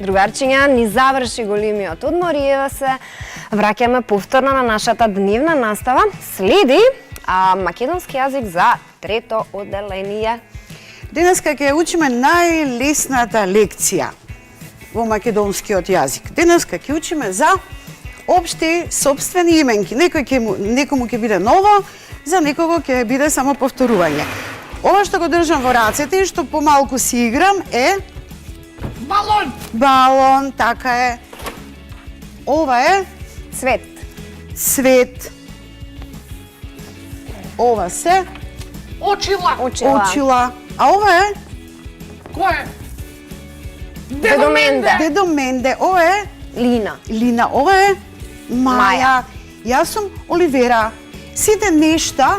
Другарчиња, ни заврши големиот одмор и ева се враќаме повторно на нашата дневна настава. Следи македонски јазик за трето одделение. Денеска ќе учиме најлесната лекција во македонскиот јазик. Денеска ќе учиме за општи сопствени именки. Некому ќе биде ново, за некого ќе биде само повторување. Ова што го држам во рацете и што помалку си играм е балон. Балон, така е. Ова е Цвет. цвет. Ова се Очила. очила. А ова е Кој е? Дедоменде. дедоменде. Ова е Лина. Лина. Ова е Маја. Маја. Јас сум Оливера. Сите нешта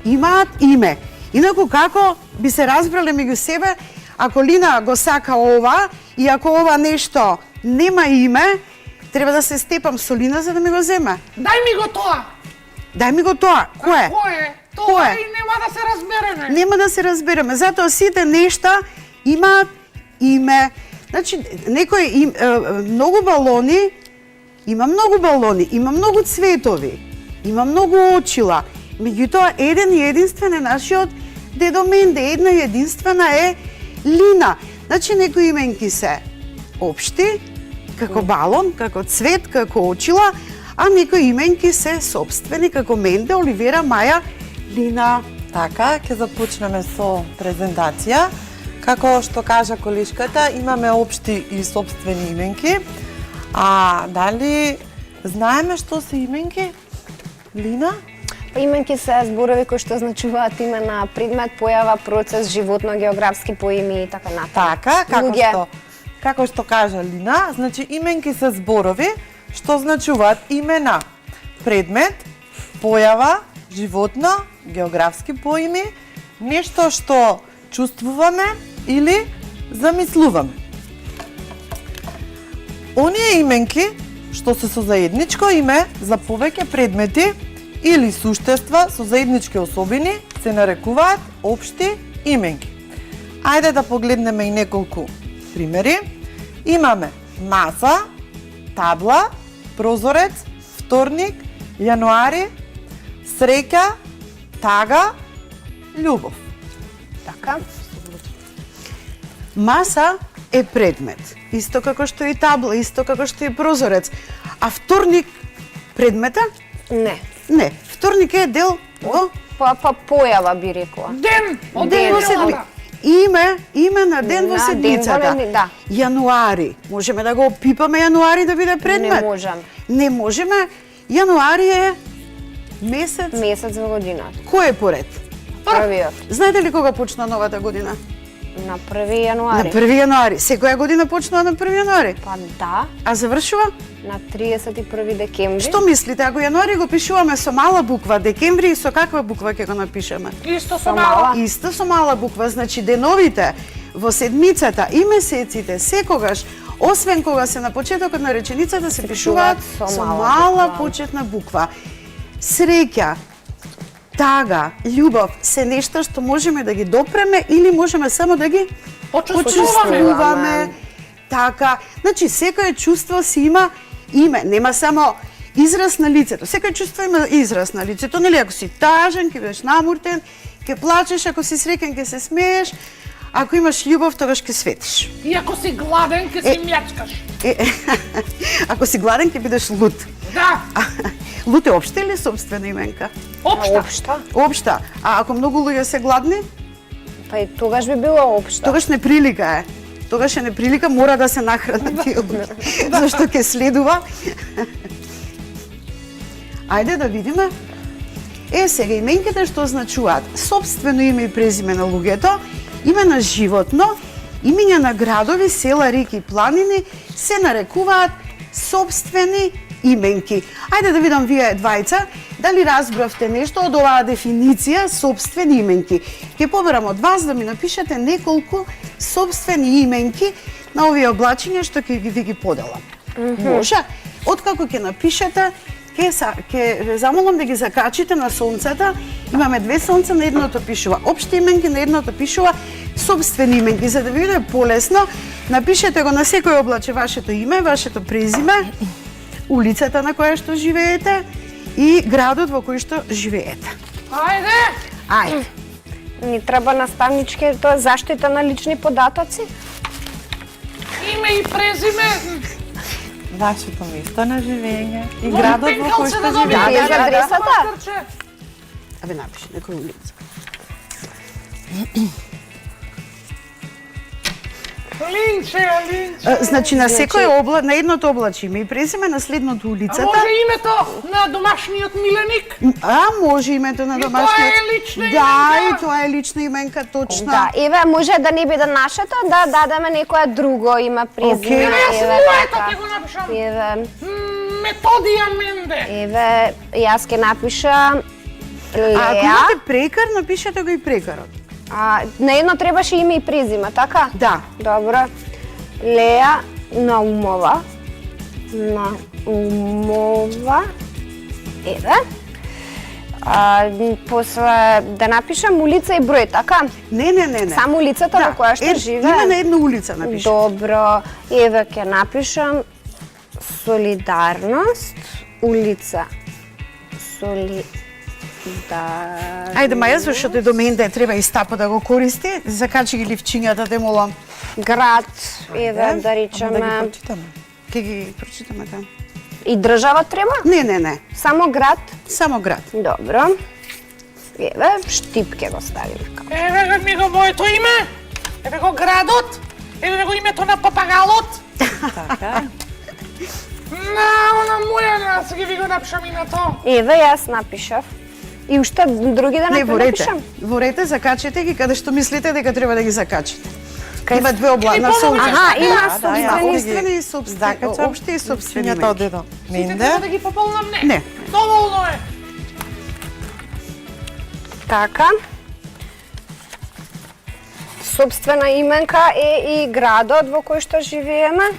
имаат име. Инаку како би се разбрале меѓу себе, ако Лина го сака ова и ако ова нешто нема име, треба да се степам со Лина за да ми го земе. Дај ми го тоа. Дај ми го тоа. Кој е? Кој е? Кој Тоа е? и нема да се разбереме. Нема да се разбереме. Затоа сите нешта имаат име. Значи, многу балони, има многу цветови, има многу очила. Меѓутоа, еден и единствен е нашиот дедоменде, една и единствена е Лина. Значи, некои именки се општи, како балон, како цвет, како очила, а некои именки се сопствени, како Менде, Оливера, Маја, Лина. Така, ќе започнеме со презентација. Како што кажа колешката, имаме општи и сопствени именки. А дали знаеме што се именки? Лина? Именки се зборови кои што означуваат име на предмет, појава, процес, животно, географски поими и така натаму. Така, Луѓе. како што кажа Лина, значи именки се зборови што значуваат име на предмет, појава, животно, географски поими, нешто што чувствуваме или замислуваме. Оние именки што се со заедничко име за повеќе предмети или суштества со заеднички особини се нарекуваат општи именки. Ајде да погледнеме и неколку примери. Имаме маса, табла, прозорец, вторник, јануари, среќа, тага, љубов. Така. Маса е предмет, исто како што и табла, исто како што и прозорец. А вторник предмета? Не. Не, вторник е дел во Па појава би рекла. Ден од ден во седми. неделата. Име на ден во На ден во седмицата. недел- да. Јануари. Можеме да го опипаме јануари да биде предмет? Не можеме. Не можеме. Јануари е месец. Месец во годината. Кој е поред? Првиот. Знаете ли кога почна новата година? На 1 јануари. На 1 јануари. Секоја година почнува на 1 јануари. Па да, А завршува? на 31 декември. Што мислите, ако јануари го пишуваме со мала буква, декември со каква буква ќе го напишеме? Исто Со со мала. мала. Исто со мала буква, значи деновите во седмицата и месеците секогаш, освен кога се на почетокот на реченицата, се пишуваат со мала почетна буква. Среќа, тага, љубов се нешта што можеме да ги допреме или можеме само да ги Почувствуваме. почувствуваме. Така, значи секое чувство си има име, нема само израз на лицето. Секој чувство има израз на лицето, нели? Ако си тажен, ќе бидеш намуртен, ќе плачеш, ако си среќен, ќе се смееш, ако имаш љубов, тогаш ќе светиш. И ако си гладен, ќе си мјачкаш. Ако си гладен, ќе бидеш лут. Да, Лут е општа или собствена именка? општа. Општа. Општа. А ако многу луѓе се гладни, Па и тогаш би било општа. тогаш неприлика е. Тогаш е неприлика, мора да се нахранат тие луѓе. Зашто ќе следува. Ајде да видиме. Сега именките што означуваат сопствено име и презиме на луѓето, име на животно, имиња на градови, села, реки и планини се нарекуваат сопствени именки. Ајде да видам вие двајца, дали разбравте нешто од оваа дефиниција сопствени именки. Ќе поберам од вас да ми напишете неколку сопствени именки на овие облачиња што ќе ви ги поделам. Може? Откако ќе напишете, ќе замолам да ги закачите на сонцата. Имаме две сонца, на едното пишува општи именки, на едното пишува собствени именки, за да ви биде полесно. Напишете го на секој облаче вашето име, вашето презиме, улицата на која што живеете и градот во кој што живеете. Ајде! Ајде. Ни треба наставнички, тоа е заштита на лични податоци. Име и презиме. Вашето место на живење и Во градот во пенкал кој се што да добие. живеете. Без адресата? Мастерче. Абе напиши некој улица. Линче, линче. Значи на секој на едното облаче име и презиме, на следното А улицата. може името на домашниот миленик? А, може името на И домашниот. тоа е лична Да, именка. и тоа е лична именка, точно. Да, еве може да не биде нашето, да дадеме некое друго име, презиме. Окей. Еве, јас еве, моето така. ќе го напишам. Еве, Методија Менде. еве, јас ќе напишам А ако Леа. имате прекар, напишете го и прекарот. На едно требаше име и презиме, така? Да. Добро. Леа Наумова. Наумова. Еве. После да напишам улица и број, така? Не. Само улицата во која што живее. Име на една улица напишете. Добро. Еве ќе напишам Солидарност, улица Солидарност. Ајде, маја, зашто до Менде треба и стапо да го користи. Закачи ги ливчињата, те молам. Град, еве да Да ги речеме. прочитаме. Ке ги прочитаме там. И држава треба? Не. Само град? Само град. Добро. Еве, Штип ќе го ставим. Еве ми го моето име. Еве го градот. Еве го името на папагалот. Така. На она моја, аз ги ви го напишам и на тоа. Еве, јас напишав. И уште други да Не, во рете. напишам. Во рете закачете ги каде што мислите дека треба да ги закачите. Кај- Има две области. Или помогнете. Аха, има Има собствени. собствени и собствени. Закачам Општи и собствени личињата именки. од едно. Сите треба да Менде. ги пополнам, не. Не. Доволно е. Така. Собствена именка е и градот во кој што живееме.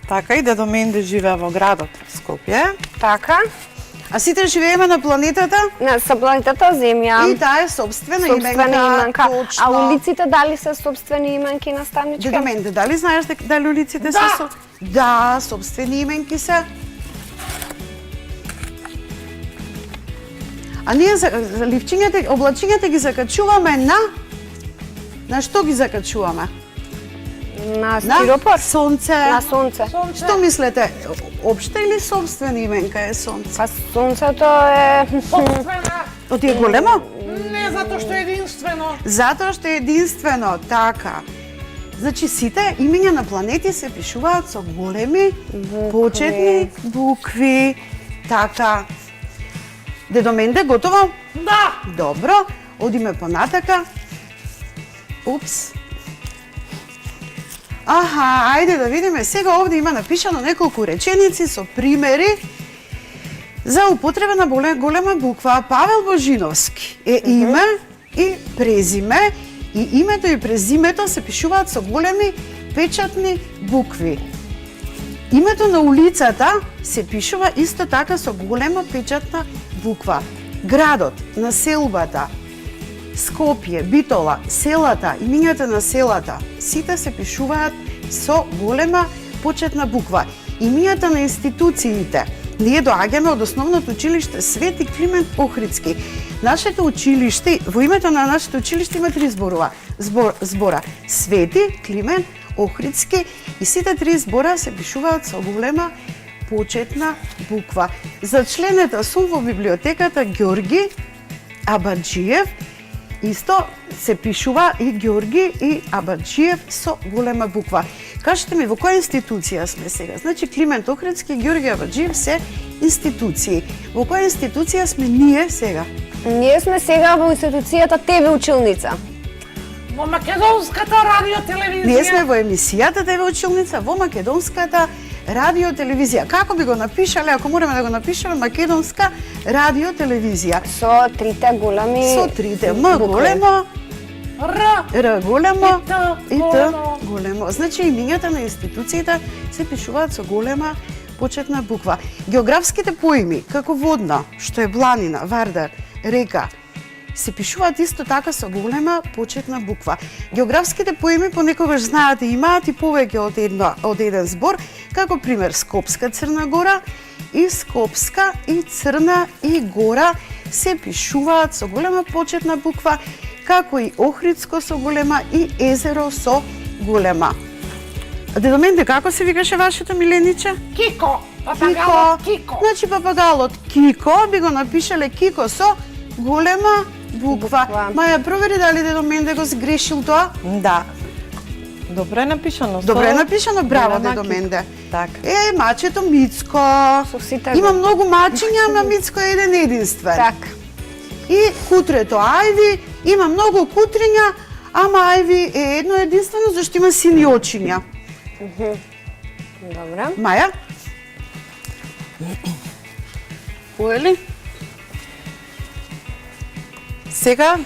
Така и дедо Менде живее во градот Скопје. Така. А сите живееме на планетата На планетата Земја. и таа е собствена Собствена именка. Точно. А улиците дали се собствени именки наставнички? Дедо Менде, дали знаеш дали улиците се Да. Да, собствени именки се. А ние за ливчињата, облачињата ги закачуваме на што ги закачуваме? На стиропор? сонце. На сонце. Сонце. Што мислете, општа или собствена именка е сонце? Па сонцето е... Собствена. Оти е големо? Не затоа што е единствено. Затоа што е единствено, така. Значи сите имиња на планети се пишуваат со големи почетни букви, така. Дедо Менде, готово? Да. Добро, одиме понатака. Упс. Аха, ајде да видиме. Сега овде има напишано неколку реченици со примери за употреба на голема буква. Павел Божиновски е име и презиме, и името и презимето се пишуваат со големи печатни букви. Името на улицата се пишува исто така со голема печатна буква. Градот, населбата, Скопје, Битола, селата, имињата на селата, сите се пишуваат со голема почетна буква. Имињата на институциите. Ние доаѓаме од основното училиште Свети Климент Охридски. Нашето училиште, во името на нашето училиште има три збора. Свети Климент Охридски, и сите три збора се пишуваат со голема почетна буква. За членета сум во библиотеката Ѓорги Абаджиев, исто се пишува и Ѓорги и Абаджиев со голема буква. Кажете ми, во која институција сме сега? Значи, Климент Охридски и Ѓорги Абаджиев се институции. Во која институција сме ние сега? Ние сме сега во институцијата ТВ училница. Во Македонската радиотелевизија. Ние сме во емисијата ТВ училница во Македонската радиотелевизија. Како би го напишале, ако мораме да го напишеме, Македонска радиотелевизија. Со трите големи Со трите М букви. големо, Р. Р големо И Т и Т големо. големо. Значи имињата на институциите се пишуваат со голема почетна буква. Географските поими, како водна, што е бланина, вардар, река, се пишуваат исто така со голема почетна буква. Географските поими понекогаш знаат и имаат и повеќе од еден збор, како пример Скопска Црна Гора и Скопска и Црна и Гора се пишуваат со голема почетна буква, како и Охридско со голема и Езеро со голема. Дедо Менде, како се викаше вашето милениче? Кико. Папагалот Кико. Значи папагалот Кико би го напишале Кико со голема буква. Маја, провери дали дедо Менде го сгрешил тоа? Да. Добро е напишано. Добре напишано, браво голема дедо Кико. Менде. Така. Мачето Мицко. Со сите Има го. многу мачиња, ама Мицко е еден единствен. Така. И кутрето Ајви, има многу кутриња, ама Ајви е едно единствено зашто има сини очиња. Добре. Маја? Уели? Сега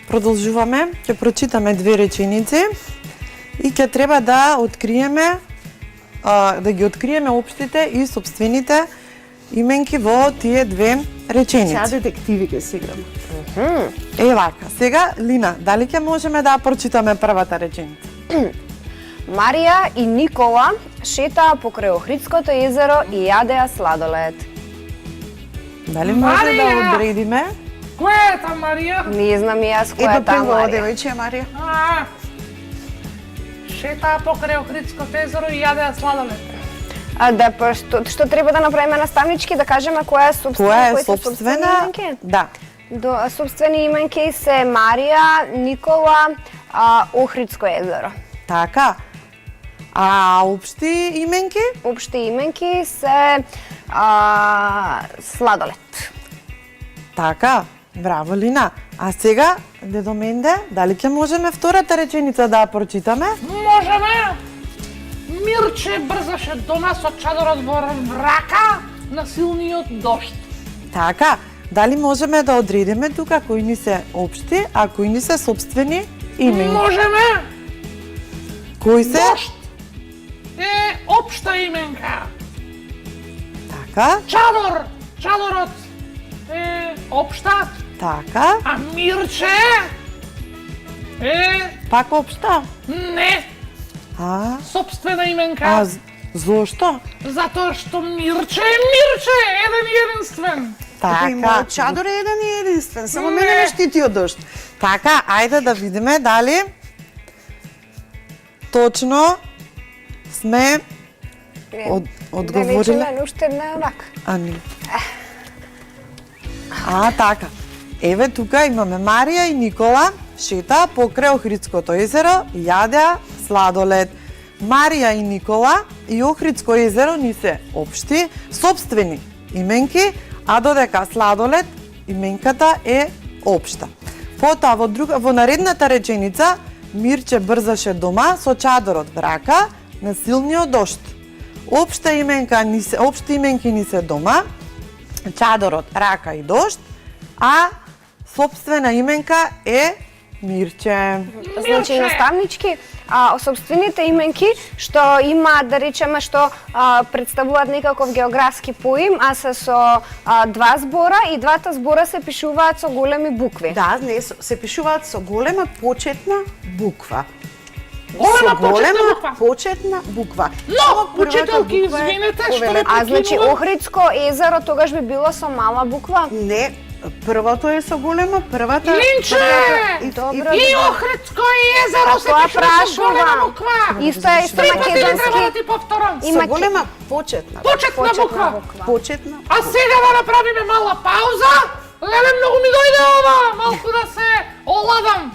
продолжуваме, ќе прочитаме две реченици и ќе треба да откриеме да ги откриеме општите и сопствените именки во тие две Сега реченици. детективи ќе се играме. Вака, сега Лина, дали ќе можеме да прочитаме првата реченица? Марија и Никола шетаа покрај Охридското езеро и јадеа сладолед. Дали може да Марија! одредиме? Која е та Марија? Не знам и јас која Ето е таа прво Марија. девојче Марија. Шетаа покрај Охридското езеро и јадеа сладолед. А да, па што треба да направиме наставнички, да кажеме која е собствена, Која кои е се собствени собствена? именки? Да. Собствени именки се Марија, Никола, Охридско езеро. Така. А општи именки? Општи именки се сладолед. Така. Браво, Лина. А сега, дедо Менде, дали ќе можеме втората реченица да ја прочитаме? Можеме. Мирче брзаше дома со чадорот во рака на силниот дожд. Така. Дали можеме да одредиме тука кои ни се општи, а кои ни се собствени именки? Можеме. Кои се? Дожд е општа именка. Така. Чадорот е општа, Така. а Мирче е Пак општа? не А собствена именка. зошто? Затоа што Мирче е Мирче, еден и единствен. И мојот чадор е еден и единствен, само мене ме штити од дожд. Така, ајде да видиме дали точно сме одговориле. Да уште не онака. А, не. Така. Еве тука имаме Марија и Никола шета покрај Охридското езеро и јадеа сладолед. Марија и Никола и Охридско езеро ни се општи, собствени именки, а додека сладолед именката е општа. Потоа во наредната реченица Мирче брзаше дома со чадорот в рака на силниот дожд. Општи именки ни се дома, чадорот, рака и дожд, а собствена именка е Мирче. Значи наставнички, собствените именки што има, да речеме, што представуваат некаков географски поим, а се со два збора и двата збора се пишуваат со големи букви. Да, не, се пишуваат со голема почетна буква. Голема почетна буква. Но, учителки, извинете, што не А значи прекинувам. Охридско езеро тогаш би било со мала буква? Не, првото е со голема, првата... Линче! Добро, И добро. Охридско езеро се Тоа пишува со голема прашувам. буква. Исто е со Три пати не треба да македонски. ти повторам. Има Со голема почетна. Почетна буква. Почетна. А сега да направиме мала пауза. Леле, многу ми дојде ова. Малку да се оладам.